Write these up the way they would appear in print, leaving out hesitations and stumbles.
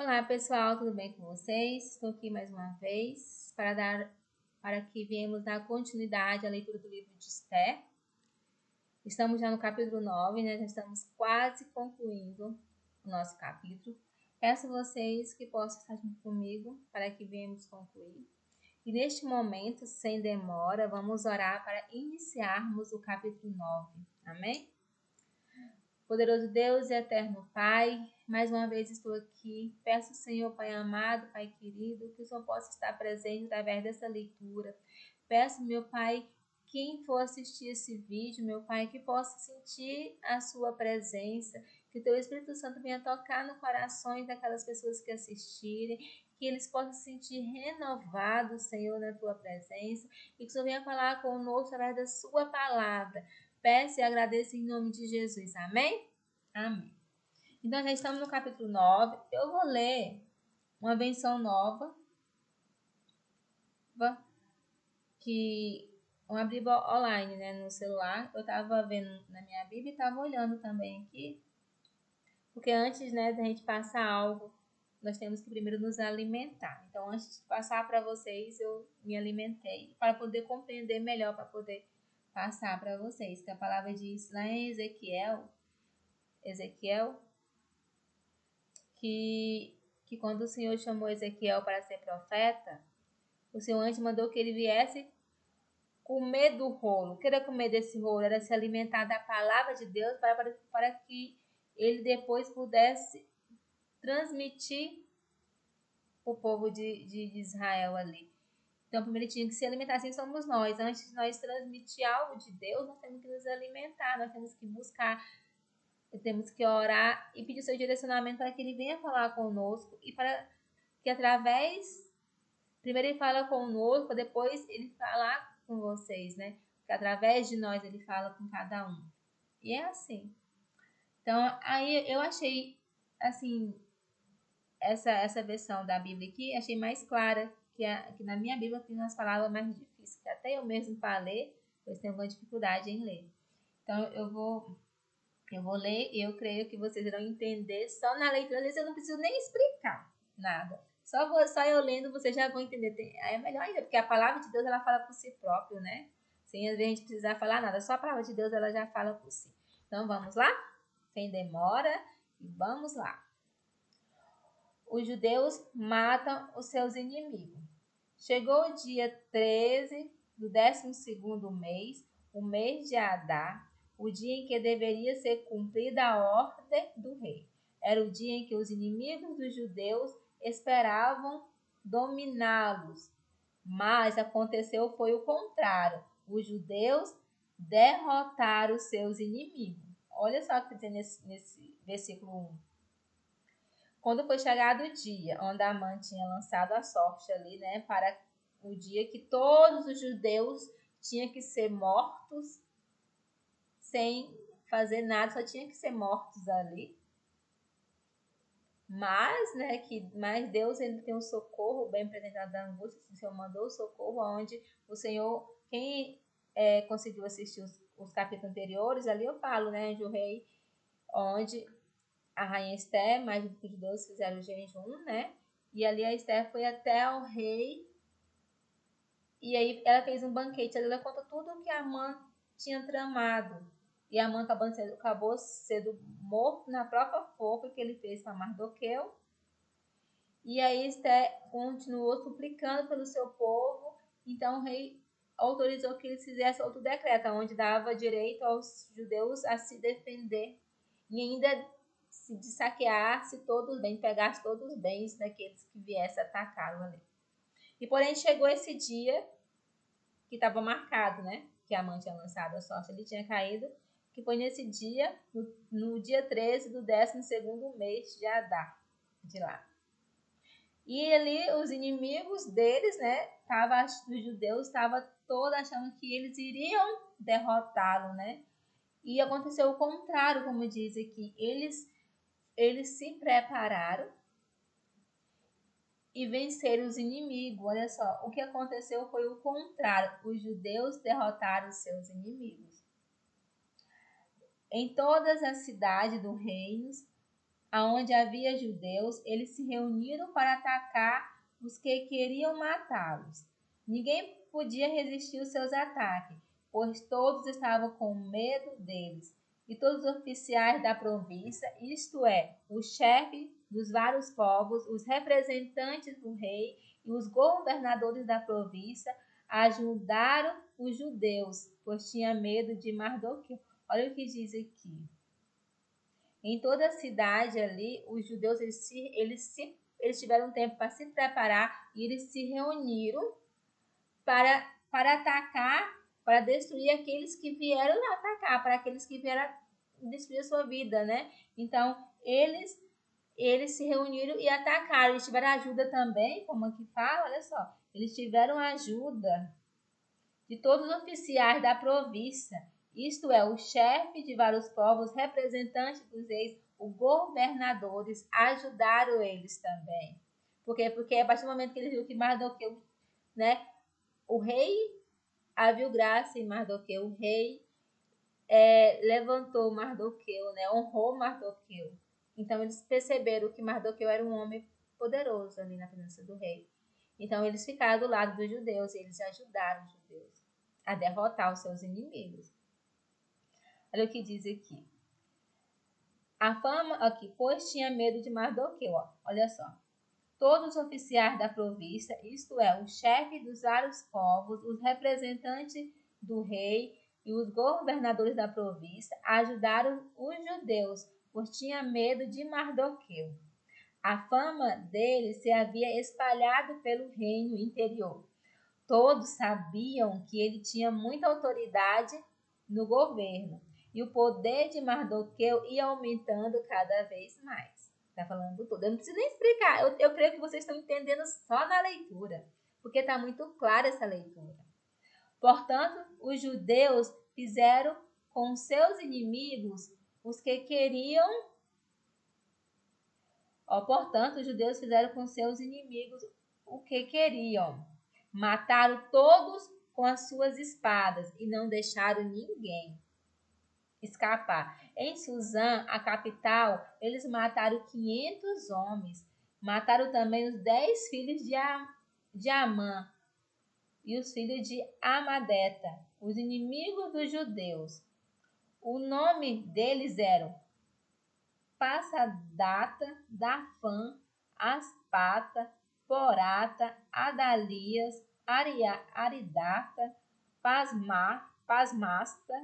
Olá pessoal, tudo bem com vocês? Estou aqui mais uma vez para que viemos dar continuidade à leitura do livro de Esther. Estamos já no capítulo 9, né? Já estamos quase concluindo o nosso capítulo. Peço a vocês que possam estar junto comigo para que venhamos concluir. E neste momento, sem demora, vamos orar para iniciarmos o capítulo 9. Amém? Poderoso Deus e eterno Pai, mais uma vez estou aqui. Peço, Senhor, Pai amado, Pai querido, que o Senhor possa estar presente através dessa leitura. Peço, meu Pai, quem for assistir esse vídeo, meu Pai, que possa sentir a sua presença, que o Teu Espírito Santo venha tocar no coração daquelas pessoas que assistirem, que eles possam se sentir renovados, Senhor, na Tua presença, e que o Senhor venha falar conosco através da Sua palavra. Peço e agradeço em nome de Jesus. Amém? Amém. Então, já estamos no capítulo 9. Eu vou ler uma versão nova, que uma Bíblia online, né, no celular. Eu estava vendo na minha Bíblia e estava olhando também aqui. Porque antes, né, da gente passar algo, nós temos que primeiro nos alimentar. Então, antes de passar para vocês, eu me alimentei para poder compreender melhor, para poder passar para vocês. Que a palavra diz lá em Ezequiel, que quando o Senhor chamou Ezequiel para ser profeta, o Senhor antes mandou que ele viesse comer do rolo. O que era comer desse rolo? Era se alimentar da palavra de Deus para que ele depois pudesse transmitir o povo de Israel ali. Então, primeiro ele tinha que se alimentar, assim somos nós. Antes de nós transmitir algo de Deus, nós temos que nos alimentar, nós temos que buscar, temos que orar e pedir seu direcionamento para que ele venha falar conosco e para que através, primeiro ele fala conosco, depois ele falar com vocês, né? Que através de nós ele fala com cada um. E é assim. Então, aí eu achei, assim, essa versão da Bíblia aqui, achei mais clara, que na minha Bíblia tem umas palavras mais difíceis, que até eu mesmo para ler, pois tenho alguma dificuldade em ler. Então, eu vou ler e eu creio que vocês irão entender só na leitura. Às vezes eu não preciso nem explicar nada. Só eu lendo, vocês já vão entender. Aí é melhor ainda, porque a palavra de Deus, ela fala por si próprio, né? Sem às vezes a gente precisar falar nada. Só a palavra de Deus, ela já fala por si. Então, vamos lá? Sem demora. E vamos lá. Os judeus matam os seus inimigos. Chegou o dia 13 do 12º mês, o mês de Adar, o dia em que deveria ser cumprida a ordem do rei. Era o dia em que os inimigos dos judeus esperavam dominá-los. Mas aconteceu foi o contrário. Os judeus derrotaram seus inimigos. Olha só o que diz nesse versículo 1. Quando foi chegado o dia, onde Amã tinha lançado a sorte ali, né, para o dia que todos os judeus tinham que ser mortos sem fazer nada, só tinha que ser mortos ali. Mas, né, mas Deus, ele tem um socorro bem apresentado da angústia. O Senhor mandou o socorro, onde o Senhor, quem conseguiu assistir os capítulos anteriores, ali eu falo, né, de o rei, onde a rainha Esther, mais de Deus fizeram o jejum, né? E ali a Esther foi até o rei. E aí ela fez um banquete. Ela conta tudo o que Amã tinha tramado. E Amã acabou sendo morto na própria forca que ele fez para Mardoqueu. E aí Esther continuou suplicando pelo seu povo. Então o rei autorizou que eles fizessem outro decreto, onde dava direito aos judeus a se defender. E ainda de saquear-se todos os bens, pegasse todos os bens daqueles que viessem atacá-lo ali. E porém chegou esse dia que estava marcado, né? Que Amã tinha lançado a sorte, ele tinha caído, que foi nesse dia, no dia 13 do 12º mês de Adar, de lá. E ali os inimigos deles, né? Os judeus estavam todos achando que eles iriam derrotá-lo, né? E aconteceu o contrário, como diz aqui. Eles se prepararam e venceram os inimigos. Olha só, o que aconteceu foi o contrário. Os judeus derrotaram os seus inimigos. Em todas as cidades do reino, aonde havia judeus, eles se reuniram para atacar os que queriam matá-los. Ninguém podia resistir aos seus ataques, pois todos estavam com medo deles. E todos os oficiais da província, isto é, o chefe dos vários povos, os representantes do rei e os governadores da província, ajudaram os judeus, pois tinha medo de Mardoqueu. Olha o que diz aqui. Em toda a cidade ali, os judeus eles tiveram tempo para se preparar e eles se reuniram para atacar, para destruir aqueles que vieram atacar, para aqueles que vieram destruir a sua vida, né? Então, eles se reuniram e atacaram. Eles tiveram ajuda também, como aqui fala, olha só. Eles tiveram ajuda de todos os oficiais da província, isto é, o chefe de vários povos, representantes dos reis, os governadores, ajudaram eles também. Por quê? Porque a partir do momento que ele viu que Mardoqueu, né, o rei viu graça em Mardoqueu, o rei levantou Mardoqueu, né, honrou Mardoqueu. Então eles perceberam que Mardoqueu era um homem poderoso ali na presença do rei. Então eles ficaram do lado dos judeus e eles ajudaram os judeus a derrotar os seus inimigos. Olha o que diz aqui. A fama, aqui, pois tinha medo de Mardoqueu, ó. Olha só. Todos os oficiais da província, isto é, o chefe dos vários povos, os representantes do rei e os governadores da província, ajudaram os judeus, pois tinha medo de Mardoqueu. A fama dele se havia espalhado pelo reino interior. Todos sabiam que ele tinha muita autoridade no governo e o poder de Mardoqueu ia aumentando cada vez mais. Está falando tudo. Eu não preciso nem explicar. Eu creio que vocês estão entendendo só na leitura, porque está muito clara essa leitura. Portanto, os judeus fizeram com seus inimigos os que queriam. Portanto, os judeus fizeram com seus inimigos o que queriam. Mataram todos com as suas espadas e não deixaram ninguém escapar. Em Suzã, a capital, eles mataram 500 homens. Mataram também os 10 filhos de Amã e os filhos de Amadeta, os inimigos dos judeus. O nome deles eram Passadata, Dafã, Aspata, Porata, Adalias, Aridata, Pasmasta,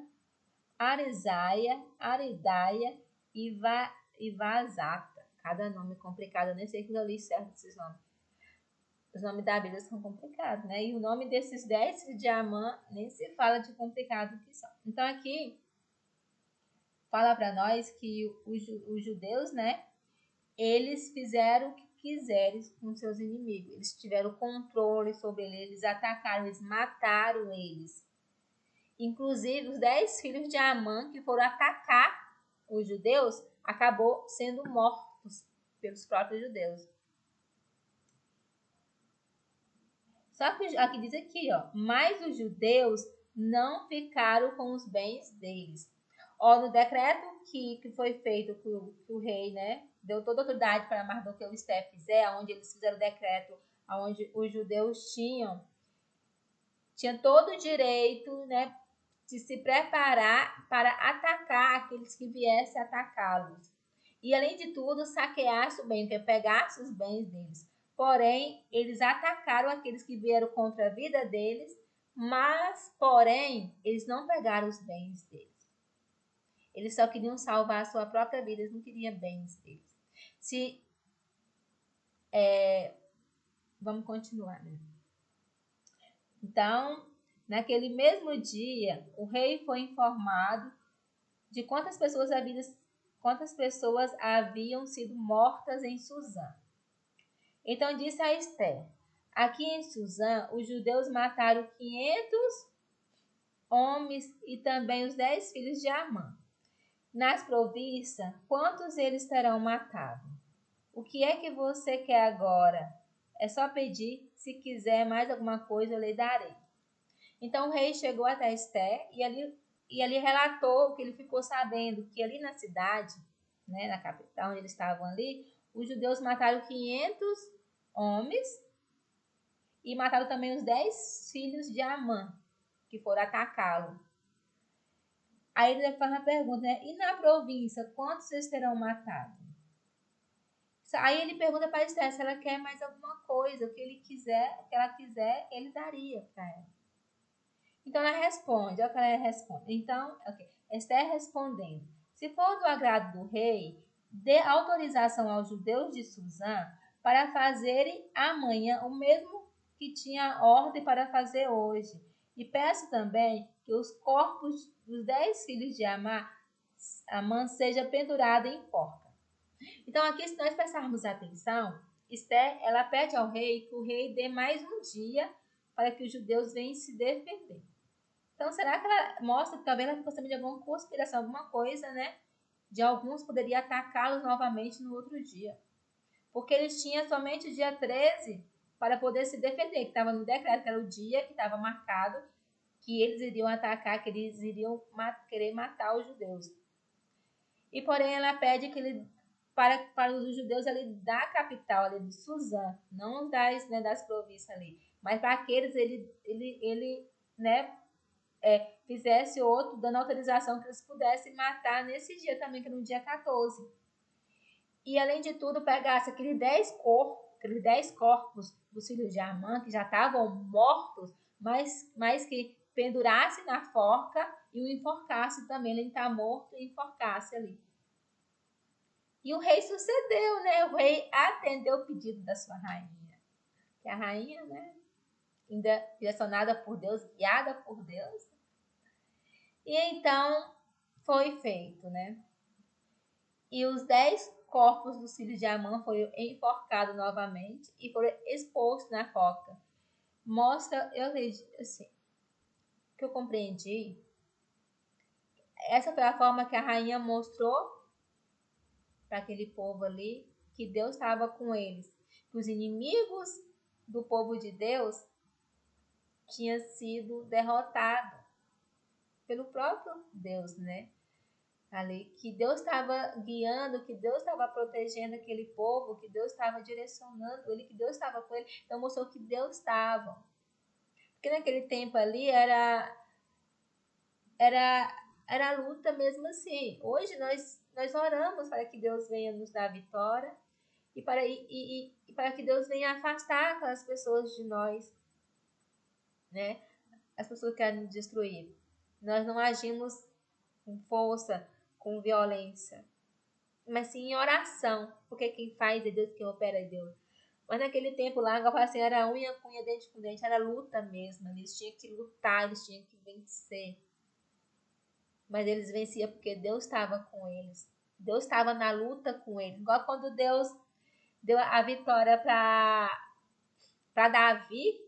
Arisaia, Aridaia e Vazata. Cada nome complicado, eu nem sei que eu li certo esses nomes. Os nomes da Bíblia são complicados, né? E o nome desses 10 de Amã nem se fala de complicado que são. Então aqui fala para nós que os judeus, né? Eles fizeram o que quiseram com seus inimigos. Eles tiveram controle sobre eles, eles atacaram, eles mataram eles. Inclusive, os 10 filhos de Amã que foram atacar os judeus acabou sendo mortos pelos próprios judeus. Só que aqui diz aqui, ó, mas os judeus não ficaram com os bens deles. No decreto que foi feito que o rei, né, deu toda a autoridade para Mardoqueu e Esté fizer, onde eles fizeram o decreto, onde os judeus tinham todo o direito, né, de se preparar para atacar aqueles que viessem atacá-los. E, além de tudo, saqueasse o bem, pegasse os bens deles. Porém, eles atacaram aqueles que vieram contra a vida deles, mas, porém, eles não pegaram os bens deles. Eles só queriam salvar a sua própria vida, eles não queriam bens deles. Vamos continuar, né? Então, naquele mesmo dia, o rei foi informado de quantas pessoas haviam sido mortas em Suzã. Então disse a Esté: aqui em Suzã, os judeus mataram 500 homens e também os 10 filhos de Amã. Nas províncias, quantos eles terão matado? O que é que você quer agora? É só pedir, se quiser mais alguma coisa, eu lhe darei. Então o rei chegou até Esté e ali relatou o que ele ficou sabendo, que ali na cidade né, na capital onde eles estavam ali, os judeus mataram 500 homens e mataram também os 10 filhos de Amã, que foram atacá-lo. Aí ele faz uma pergunta, né? E na província, quantos vocês terão matado? Aí ele pergunta para Esther se ela quer mais alguma coisa, o que ela quiser, ele daria para ela. Então ela responde, olha o que ela responde. Então, Esther respondendo: se for do agrado do rei, dê autorização aos judeus de Suzã para fazerem amanhã o mesmo que tinha ordem para fazer hoje. E peço também que os corpos dos 10 filhos de Amã sejam pendurados em forca. Então, aqui, se nós prestarmos atenção, Esther, ela pede ao rei que o rei dê mais um dia para que os judeus venham se defender. Então, será que ela mostra que talvez ela ficou sabendo de alguma conspiração, alguma coisa, né? De alguns poderia atacá-los novamente no outro dia. Porque eles tinham somente o dia 13 para poder se defender, que estava no decreto, que era o dia que estava marcado, que eles iriam atacar, que eles iriam querer matar os judeus. E porém ela pede que ele para os judeus ali da capital, ali de Suzã, não das províncias ali, mas para aqueles ele né, fizesse outro, dando autorização que eles pudessem matar nesse dia também, que era no dia 14. E além de tudo, pegasse aqueles 10 corpos dos filhos de Amã, que já estavam mortos, mas que pendurasse na forca e o enforcasse também. Ele está morto e enforcasse ali. E o rei sucedeu, né? O rei atendeu o pedido da sua rainha. Que a rainha, né? Ainda direcionada por Deus, guiada por Deus. E então foi feito, né? E os 10 corpos dos filhos de Amã foram enforcados novamente e foram expostos na forca. Mostra, eu assim, que eu compreendi. Essa foi a forma que a rainha mostrou para aquele povo ali que Deus estava com eles. Que os inimigos do povo de Deus tinham sido derrotados pelo próprio Deus, né? Ali, que Deus estava guiando, que Deus estava protegendo aquele povo, que Deus estava direcionando ele, que Deus estava com ele. Então mostrou que Deus estava. Porque naquele tempo ali era luta mesmo assim. Hoje nós oramos para que Deus venha nos dar vitória e para que Deus venha afastar aquelas pessoas de nós, né? As pessoas que querem nos destruir. Nós não agimos com força, com violência, mas sim em oração, porque quem faz é Deus, quem opera é Deus. Mas naquele tempo lá, assim, era unha com unha, dente com dente, era luta mesmo. Eles tinham que lutar, eles tinham que vencer. Mas eles venciam porque Deus estava com eles. Deus estava na luta com eles. Igual quando Deus deu a vitória para Davi.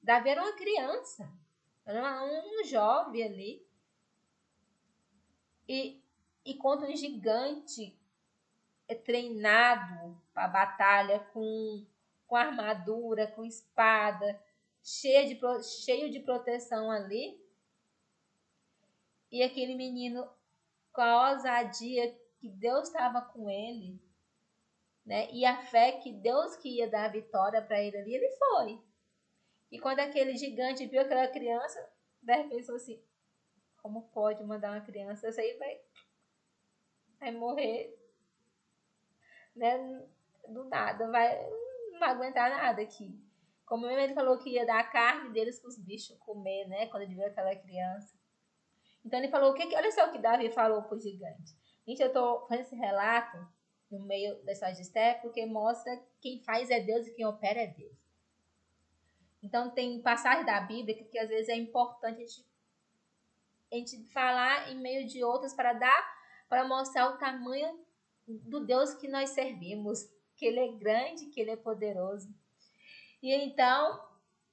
Davi era uma criança, era um jovem ali. E contra um gigante treinado para batalha, com armadura, com espada, cheio de proteção ali. E aquele menino, com a ousadia que Deus estava com ele, né? E a fé que Deus que ia dar a vitória para ele ali, ele foi. E quando aquele gigante viu aquela criança, daí pensou assim: como pode mandar uma criança? Essa aí vai morrer, né? Do nada, não vai aguentar nada aqui. Como mesmo ele falou que ia dar a carne deles para os bichos comer, né? Quando ele viu aquela criança. Então ele falou: olha só o que Davi falou para o gigante. Gente, eu estou fazendo esse relato no meio da história de Esther porque mostra quem faz é Deus e quem opera é Deus. Então tem passagens da Bíblia que às vezes é importante a gente falar em meio de outras para mostrar o tamanho do Deus que nós servimos, que ele é grande, que ele é poderoso. E então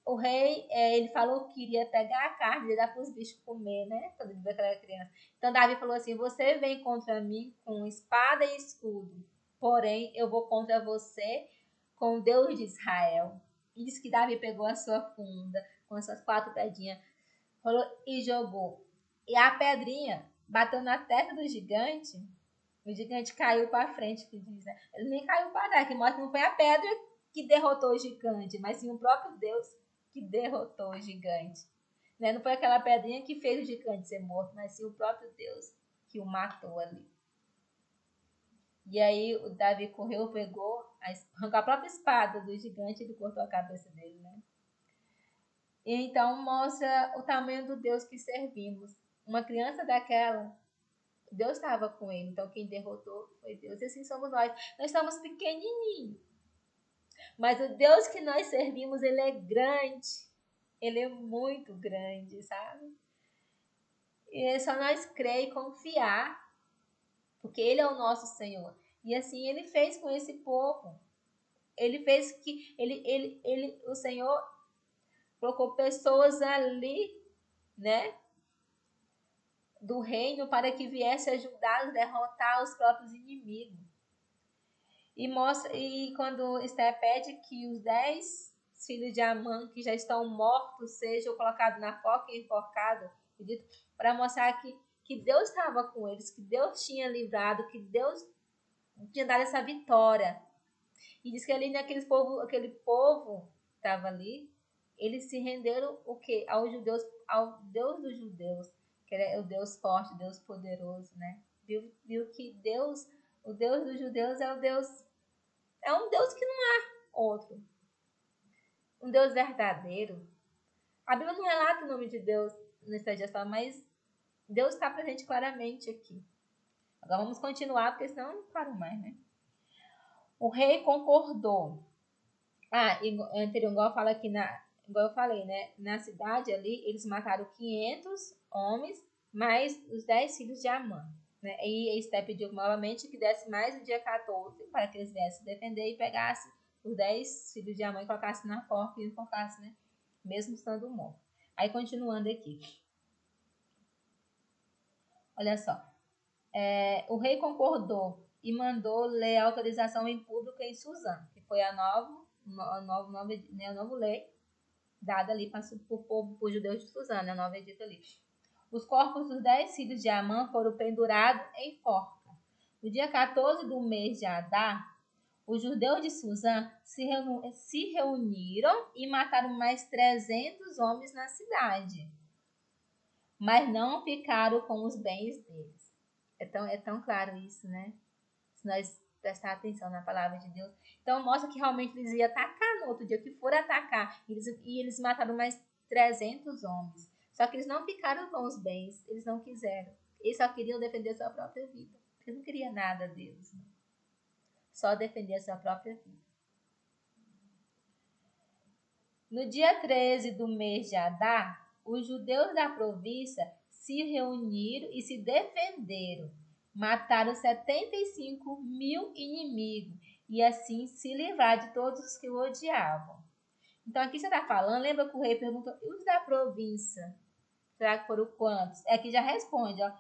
o rei, ele falou que iria pegar a carne e dar para os bichos comer, né? Quando ele viu aquela criança. Então Davi falou assim: você vem contra mim com espada e escudo, porém eu vou contra você com o Deus de Israel. E disse que Davi pegou a sua funda com as suas 4 pedrinhas, falou e jogou. E a pedrinha bateu na testa do gigante O gigante caiu para frente, que diz, né? Ele nem caiu para trás, que mostra que não foi a pedra que derrotou o gigante, mas sim o próprio Deus que derrotou o gigante. Né? Não foi aquela pedrinha que fez o gigante ser morto, mas sim o próprio Deus que o matou ali. E aí o Davi correu, pegou, arrancou a própria espada do gigante e ele cortou a cabeça dele, né? E então mostra o tamanho do Deus que servimos. Uma criança daquela, Deus estava com ele, então quem derrotou foi Deus. E assim somos nós. Nós estamos pequenininhos, mas o Deus que nós servimos, ele é grande. Ele é muito grande, sabe? E é só nós crer e confiar, porque ele é o nosso Senhor. E assim ele fez com esse povo. Ele fez que o Senhor colocou pessoas ali, né, do reino para que viesse ajudá-los a derrotar os próprios inimigos. E quando Esther pede que os 10 filhos de Amã que já estão mortos sejam colocados na forca e enforcados, para mostrar que Deus estava com eles, que Deus tinha livrado, que Deus tinha dado essa vitória. E diz que ali aquele povo estava ali, eles se renderam o quê? Aos judeus, ao Deus dos judeus, que é o Deus forte, Deus poderoso, né? Viu que Deus, o Deus dos judeus é um Deus que não há outro. Um Deus verdadeiro. A Bíblia não relata o nome de Deus nessa gestão, mas Deus está presente claramente aqui. Agora vamos continuar, porque senão eu não paro mais, né? O rei concordou. Igual eu falo aqui igual eu falei, né? Na cidade ali, eles mataram 500 homens, mais os 10 filhos de Amã. Né? E Esther pediu novamente que desse mais o dia 14, para que eles viessem defender e pegassem os 10 filhos de Amã e colocassem na forca e enforcassem, né? Mesmo estando morto. Aí, continuando aqui. Olha só. O rei concordou e mandou ler a autorização em público em Suzã, que foi a nova lei dada ali para o povo, para os judeus de Suzã, a nova edita ali. Os corpos dos 10 filhos de Amã foram pendurados em forca. No dia 14 do mês de Adar, os judeus de Suzã se reuniram e mataram mais 300 homens na cidade, mas não ficaram com os bens deles. É tão claro isso, né? Se nós prestar atenção na palavra de Deus. Então mostra que realmente eles iam atacar no outro dia, que foram atacar. E eles mataram mais 300 homens. Só que eles não ficaram com os bens, eles não quiseram. Eles só queriam defender sua própria vida. Eles não queriam nada deles. Né? Só defender a sua própria vida. No dia 13 do mês de Adar, os judeus da província se reuniram e se defenderam. Mataram 75 mil inimigos e assim se livrar de todos os que o odiavam. Então aqui você está falando, lembra que o rei perguntou, e os da província? Será que foram quantos? Aqui já responde, ó.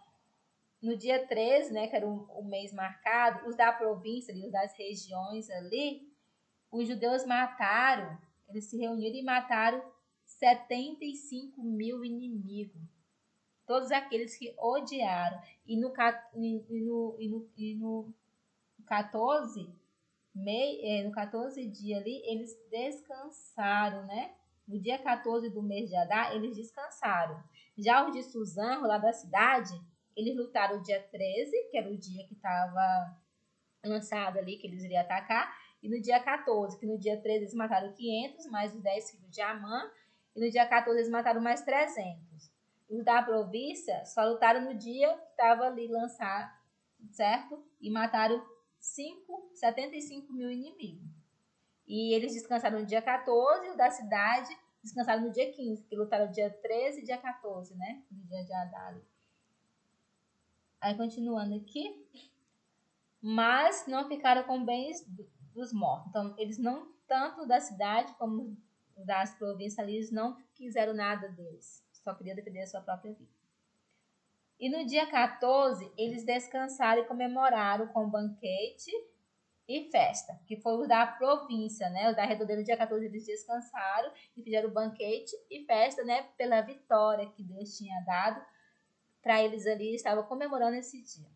No dia 13, né, que era o mês marcado, os da província, os das regiões ali, os judeus mataram, eles se reuniram e mataram 75 mil inimigos. Todos aqueles que odiaram. E no 14, no 14 dia ali, eles descansaram, né? No dia 14 do mês de Adar, eles descansaram. Já os de Suzã, lá da cidade, eles lutaram o dia 13, que era o dia que estava lançado ali, que eles iriam atacar, e no dia 14, que no dia 13 eles mataram 500, mais os 10 filhos de Amã, e no dia 14 eles mataram mais 300. Os da província só lutaram no dia que estava ali lançado, certo? E mataram 75 mil inimigos. E eles descansaram no dia 14, o da cidade descansaram no dia 15, que lutaram no dia 13 e dia 14, né? No dia de Adar. Aí, continuando aqui. Mas não ficaram com bens dos mortos. Então, eles não, tanto da cidade como das províncias ali, eles não quiseram nada deles. Só queriam defender a sua própria vida. E no dia 14, eles descansaram e comemoraram com banquete e festa, que foi o da província, né? O da redondeza, no dia 14 eles descansaram e fizeram banquete e festa, né? Pela vitória que Deus tinha dado para eles ali, estavam comemorando esse dia.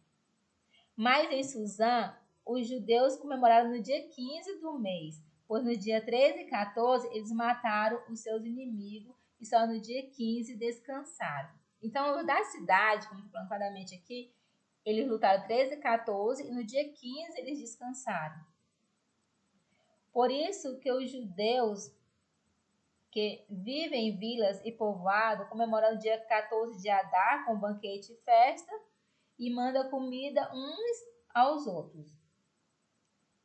Mas em Suzã, os judeus comemoraram no dia 15 do mês, pois no dia 13 e 14 eles mataram os seus inimigos e só no dia 15 descansaram. Então, os da cidade, como falando claramente aqui, eles lutaram 13 e 14 e no dia 15 eles descansaram. Por isso que os judeus que vivem em vilas e povoados comemoram o dia 14 de Adar com banquete e festa e manda comida uns aos outros.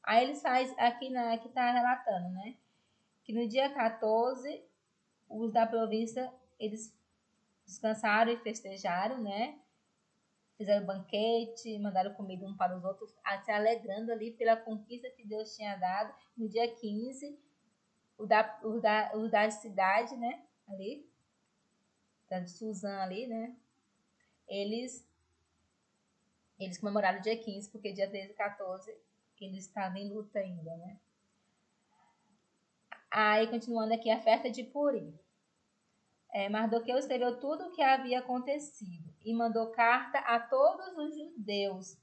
Aí eles fazem aqui que está relatando, né? Que no dia 14 os da província eles descansaram e festejaram, né? Fizeram banquete, mandaram comida um para os outros, se alegrando ali pela conquista que Deus tinha dado. No dia 15, os da cidade, né? Ali, da Suzã ali, né? Eles comemoraram o dia 15, porque dia 13 e 14 eles estavam em luta ainda, né? Aí, continuando aqui, a festa de Purim. Mardoqueu escreveu tudo o que havia acontecido e mandou carta a todos os judeus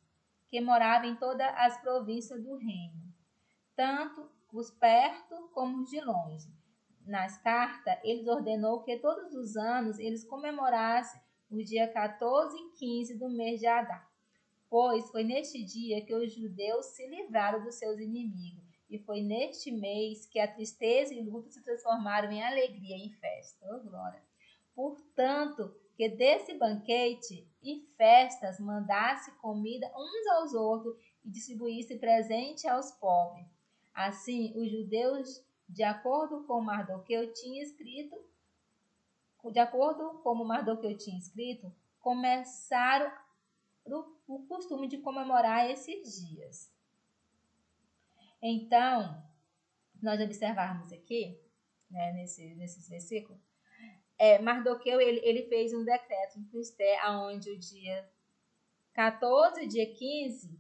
que moravam em todas as províncias do reino, tanto os perto como os de longe. Nas cartas, eles ordenou que todos os anos eles comemorassem o dia 14 e 15 do mês de Adar, pois foi neste dia que os judeus se livraram dos seus inimigos, e foi neste mês que a tristeza e luto se transformaram em alegria e em festa. Oh, glória! Portanto, que desse banquete e festas mandasse comida uns aos outros e distribuísse presente aos pobres. Assim, os judeus, de acordo com Mardoqueu tinha escrito, começaram o costume de comemorar esses dias. Então, nós observarmos aqui, né, nesses versículos, Mardoqueu ele fez um decreto com Esther, onde o dia 14 e dia 15,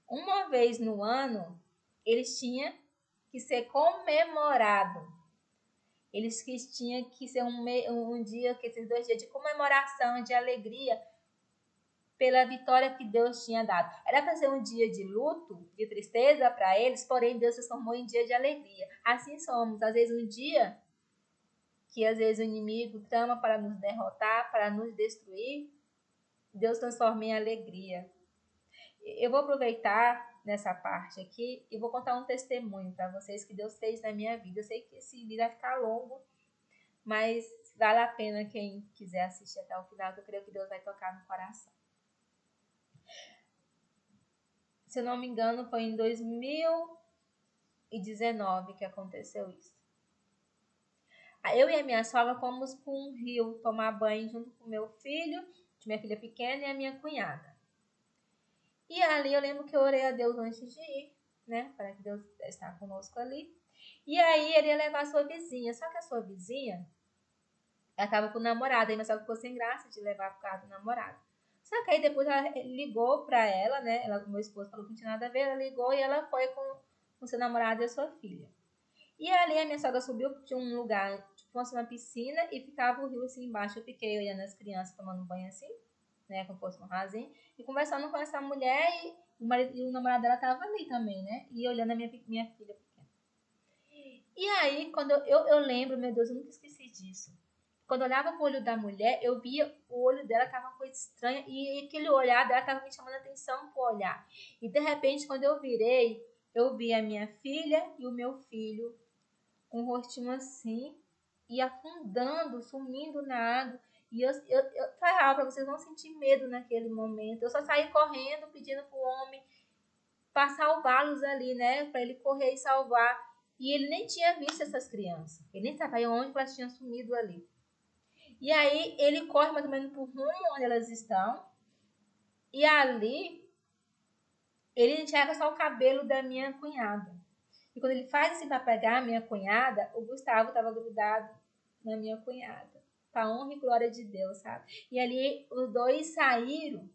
uma vez no ano, eles tinham que ser comemorado. Eles tinham que ser um dia, que esses 2 dias de comemoração, de alegria, pela vitória que Deus tinha dado. Era para ser um dia de luto, de tristeza para eles, porém Deus transformou em dia de alegria. Assim somos, às vezes um dia que às vezes o inimigo trama para nos derrotar, para nos destruir, Deus transforma em alegria. Eu vou aproveitar nessa parte aqui e vou contar um testemunho para vocês que Deus fez na minha vida. Eu sei que esse vídeo vai ficar longo, mas vale a pena quem quiser assistir até o final, que eu creio que Deus vai tocar no coração. Se eu não me engano, foi em 2019 que aconteceu isso. Eu e a minha sogra fomos para um rio tomar banho junto com meu filho, minha filha pequena e a minha cunhada. E ali eu lembro que eu orei a Deus antes de ir, né? Para que Deus estar conosco ali. E aí ele ia levar a sua vizinha. Só que a sua vizinha, ela estava com o namorado. E minha sogra ficou sem graça de levar por causa do namorado. Só que aí depois ela ligou para ela, né? Meu esposo falou que não tinha nada a ver. Ela ligou e ela foi com o seu namorado e a sua filha. E ali a minha sogra subiu, tinha um lugar, tipo uma piscina, e ficava o rio assim embaixo. Eu fiquei olhando as crianças tomando banho assim, né, como fosse um rasinho, e conversando com essa mulher, e o namorado dela tava ali também, né, e olhando a minha filha pequena. E aí, quando eu lembro, meu Deus, eu nunca esqueci disso. Quando eu olhava pro olho da mulher, eu via o olho dela tava uma coisa estranha, e aquele olhar dela tava me chamando a atenção pro olhar. E de repente, quando eu virei, eu vi a minha filha e o meu filho com o rostinho assim, e afundando, sumindo na água. E eu falei para vocês não sentir medo naquele momento. Eu só saí correndo, pedindo pro homem para salvá-los ali, né? Para ele correr e salvar. E ele nem tinha visto essas crianças. Ele nem sabia onde elas tinham sumido ali. E aí ele corre mais ou menos pro rumo onde elas estão. E ali ele enxerga só o cabelo da minha cunhada. E quando ele faz assim para pegar a minha cunhada, o Gustavo estava grudado na minha cunhada. Para honra e glória de Deus, sabe? E ali os dois saíram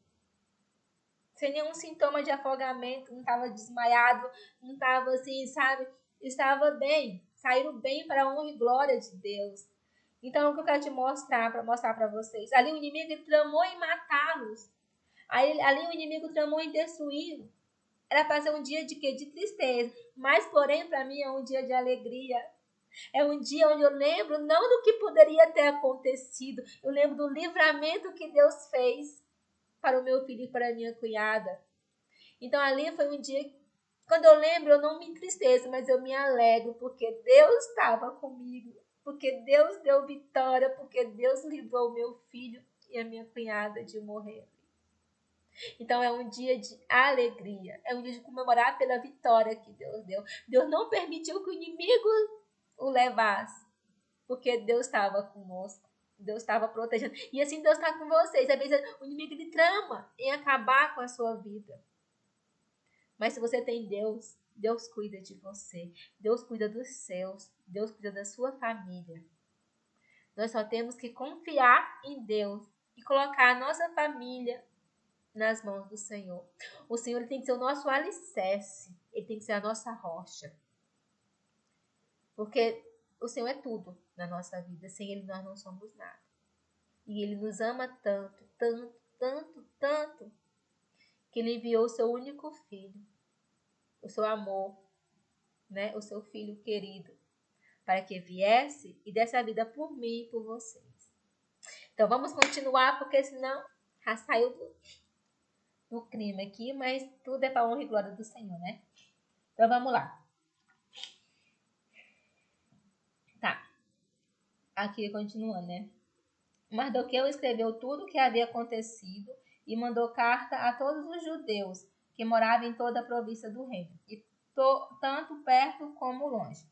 sem nenhum sintoma de afogamento, não estava desmaiado, não estava assim, sabe? Estava bem, saíram bem para a honra e glória de Deus. Então, o que eu quero te mostrar para vocês? Ali o inimigo tramou em matá-los. Aí ali o inimigo tramou em destruir. Era para ser um dia de quê? De tristeza. Mas, porém, para mim é um dia de alegria. É um dia onde eu lembro não do que poderia ter acontecido. Eu lembro do livramento que Deus fez para o meu filho e para a minha cunhada. Então ali foi um dia, quando eu lembro, eu não me entristeço, mas eu me alegro, porque Deus estava comigo, porque Deus deu vitória, porque Deus livrou o meu filho e a minha cunhada de morrer. Então é um dia de alegria, é um dia de comemorar pela vitória que Deus deu. Deus não permitiu que o inimigo o levasse, porque Deus estava conosco. Deus estava protegendo. E assim Deus está com vocês. Às vezes o inimigo ele trama em acabar com a sua vida. Mas se você tem Deus, Deus cuida de você. Deus cuida dos seus. Deus cuida da sua família. Nós só temos que confiar em Deus e colocar a nossa família nas mãos do Senhor. O Senhor ele tem que ser o nosso alicerce. Ele tem que ser a nossa rocha. Porque o Senhor é tudo na nossa vida. Sem Ele nós não somos nada. E Ele nos ama tanto, tanto, tanto, tanto, que Ele enviou o seu único filho, o seu amor, né? O seu filho querido, para que viesse e desse a vida por mim e por vocês. Então vamos continuar, porque senão já saiu do crime aqui, mas tudo é para a honra e glória do Senhor, né? Então vamos lá. Tá, aqui continuando, né? Mardoqueu escreveu tudo o que havia acontecido e mandou carta a todos os judeus que moravam em toda a província do reino, e tanto perto como longe.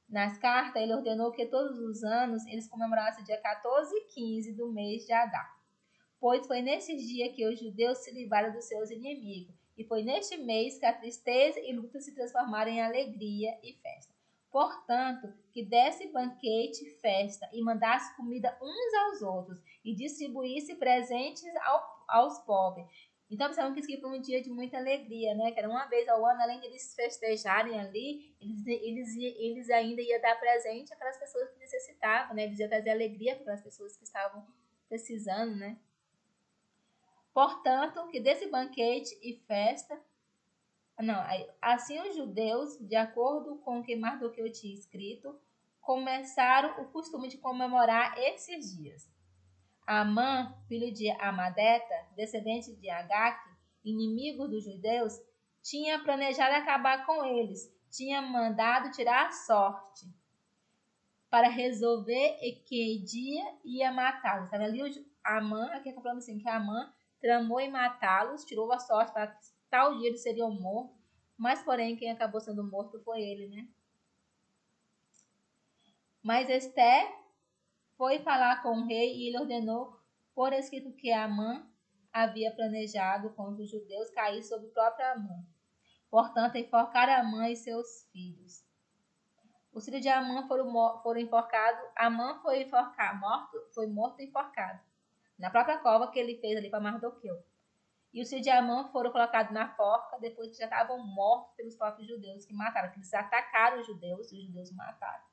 Nas cartas, ele ordenou que todos os anos eles comemorassem o dia 14 e 15 do mês de Adar, pois foi neste dia que os judeus se livraram dos seus inimigos, e foi neste mês que a tristeza e luta se transformaram em alegria e festa. Portanto, que desse banquete e festa, e mandasse comida uns aos outros, e distribuísse presentes aos pobres. Então, pensamos que foi um dia de muita alegria, né? Que era uma vez ao ano, além de eles festejarem ali, eles ainda iam dar presente àquelas pessoas que necessitavam, né? Eles iam trazer alegria para aquelas pessoas que estavam precisando, né? Portanto, que desse banquete e festa, assim os judeus, de acordo com o que Mardoqueu tinha escrito, começaram o costume de comemorar esses dias. Amã, filho de Amadeta, descendente de Agaque, inimigo dos judeus, tinha planejado acabar com eles, tinha mandado tirar a sorte para resolver e que dia ia matá-los. Sabe ali Amã, aqui está falando assim, que Amã tramou em matá-los, tirou a sorte para que tal dia eles seriam mortos, mas porém quem acabou sendo morto foi ele, né? Mas Esté foi falar com o rei e ele ordenou por escrito que Amã havia planejado contra os judeus cair sobre o próprio Amã. Portanto, enforcaram Amã e seus filhos. Os filhos de Amã foram enforcados. Amã foi morto enforcado, na própria cova que ele fez ali para Mardoqueu. E os filhos de Amã foram colocados na forca depois que já estavam mortos pelos próprios judeus que mataram, que eles atacaram os judeus e os judeus mataram.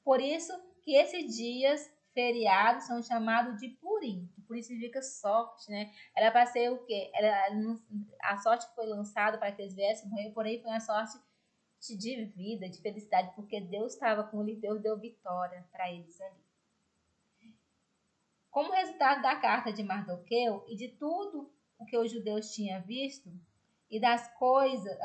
Por isso que esses dias feriados são chamados de Purim. Purim significa sorte, né? Era para ser o quê? A sorte que foi lançada para que eles viessem morrer, porém foi uma sorte de vida, de felicidade, porque Deus estava com eles, Deus deu vitória para eles ali. Como resultado da carta de Mardoqueu e de tudo o que os judeus tinham visto, e das coisas,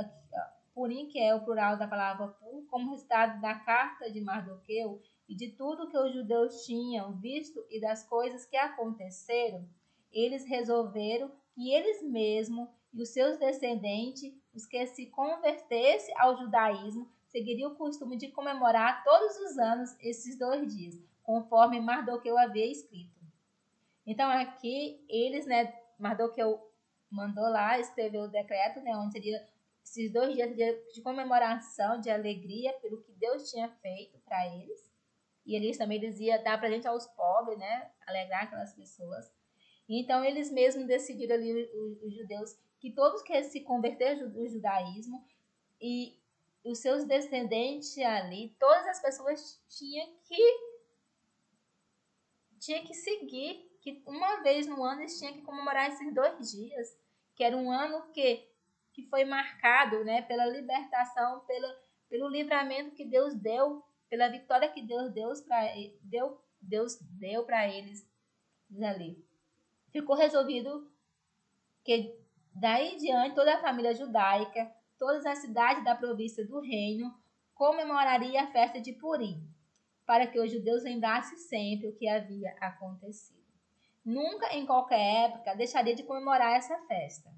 Purim, que é o plural da palavra pur, como resultado da carta de Mardoqueu e de tudo que os judeus tinham visto e das coisas que aconteceram, eles resolveram que eles mesmos e os seus descendentes, os que se convertessem ao judaísmo, seguiriam o costume de comemorar todos os anos esses 2 dias, conforme Mardoqueu havia escrito. Então aqui eles, né, Mardoqueu mandou lá, escreveu o decreto, né, onde seria esses 2 dias de comemoração, de alegria pelo que Deus tinha feito para eles. E eles também iam dar presente aos pobres, né, alegrar aquelas pessoas. Então eles mesmos decidiram ali, os judeus, que todos que se converteram ao judaísmo e os seus descendentes ali, todas as pessoas tinham que seguir que uma vez no ano eles tinham que comemorar esses 2 dias, que era um ano que foi marcado, né, pela libertação, pelo livramento que Deus deu, pela vitória que Deus deu para eles ali. Ficou resolvido que daí em diante toda a família judaica, todas as cidades da província do reino, comemoraria a festa de Purim, para que os judeus lembrassem sempre o que havia acontecido. Nunca, em qualquer época, deixaria de comemorar essa festa.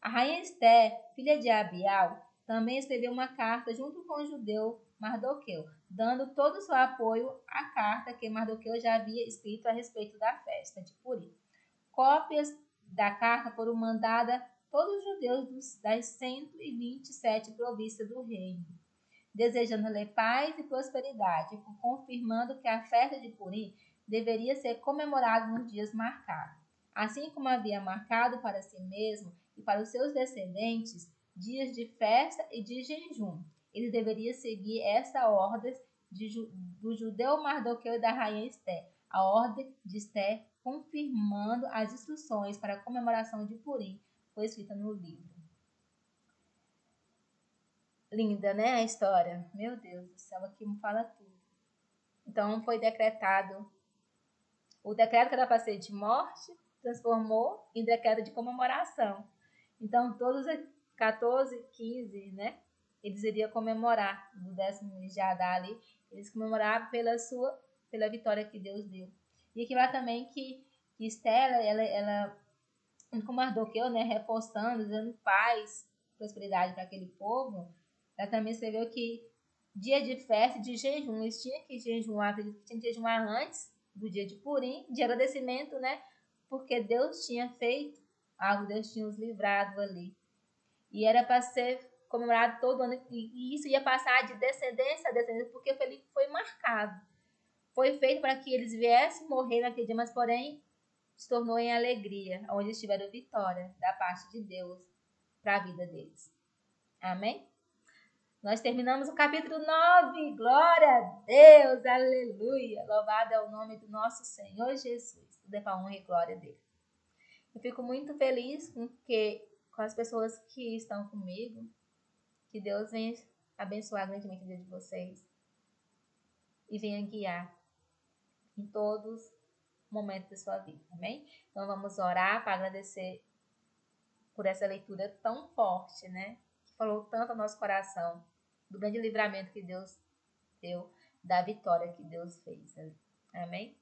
A rainha Esté, filha de Abial, também escreveu uma carta junto com o judeu Mardoqueu, dando todo o seu apoio à carta que Mardoqueu já havia escrito a respeito da festa de Purim. Cópias da carta foram mandadas a todos os judeus das 127 províncias do reino, desejando-lhe paz e prosperidade, confirmando que a festa de Purim deveria ser comemorada nos dias marcados, assim como havia marcado para si mesmo e para os seus descendentes dias de festa e de jejum. Ele deveria seguir essa ordem do judeu Mardoqueu e da rainha Esté, a ordem de Esté confirmando as instruções para a comemoração de Purim, foi escrita no livro. Linda, né, a história? Meu Deus do céu, aqui me fala tudo. Então foi decretado, o decreto que era para ser de morte, transformou em decreto de comemoração. Então todos os 14, 15, né, eles iriam comemorar no 10º mês de Adar ali, eles comemoravam pela vitória que Deus deu. E aqui lá também que Esther, ela como Mardoqueu, né, reforçando, dando paz, prosperidade para aquele povo, ela também escreveu que dia de festa e de jejum, eles tinham que jejuar, tinham que jejuar antes do dia de Purim, de agradecimento, né, porque Deus tinha feito algo, Deus tinha os livrado ali. E era para ser comemorado todo ano, e isso ia passar de descendência a descendência, porque foi marcado. Foi feito para que eles viessem morrer naquele dia, mas porém se tornou em alegria, onde eles tiveram vitória da parte de Deus para a vida deles. Amém? Nós terminamos o capítulo 9. Glória a Deus, aleluia. Louvado é o nome do nosso Senhor Jesus. Tudo é para a honra e glória dele. Eu fico muito feliz com as pessoas que estão comigo. Que Deus venha abençoar grandemente a vida de vocês e venha guiar em todos os momentos da sua vida. Amém? Então vamos orar para agradecer por essa leitura tão forte, né? Que falou tanto ao nosso coração, do grande livramento que Deus deu, da vitória que Deus fez. Amém?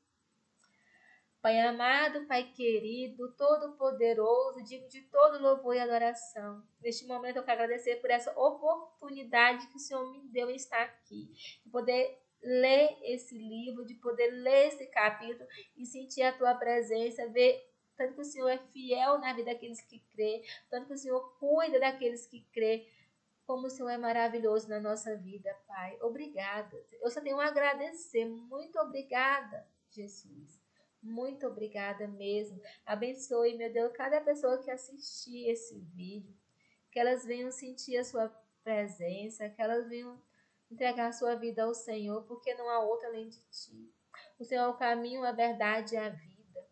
Pai amado, Pai querido, todo-poderoso, digno de todo louvor e adoração. Neste momento eu quero agradecer por essa oportunidade que o Senhor me deu em estar aqui, de poder ler esse livro, de poder ler esse capítulo e sentir a Tua presença, ver tanto que o Senhor é fiel na vida daqueles que crê, tanto que o Senhor cuida daqueles que crê, como o Senhor é maravilhoso na nossa vida, Pai. Obrigada. Eu só tenho a agradecer. Muito obrigada, Jesus. Muito obrigada mesmo. Abençoe, meu Deus, cada pessoa que assistir esse vídeo, que elas venham sentir a sua presença, que elas venham entregar a sua vida ao Senhor, porque não há outro além de Ti. O Senhor é o caminho, a verdade e a vida.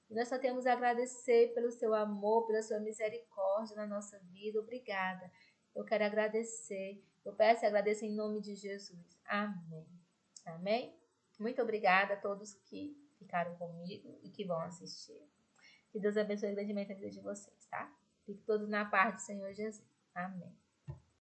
E nós só temos a agradecer pelo seu amor, pela sua misericórdia na nossa vida. Obrigada. Eu quero agradecer. Eu peço e agradeço em nome de Jesus. Amém. Amém? Muito obrigada a todos que ficaram comigo e que vão assistir. Que Deus abençoe grandemente a vida de vocês, tá? Fiquem todos na paz do Senhor Jesus. Amém.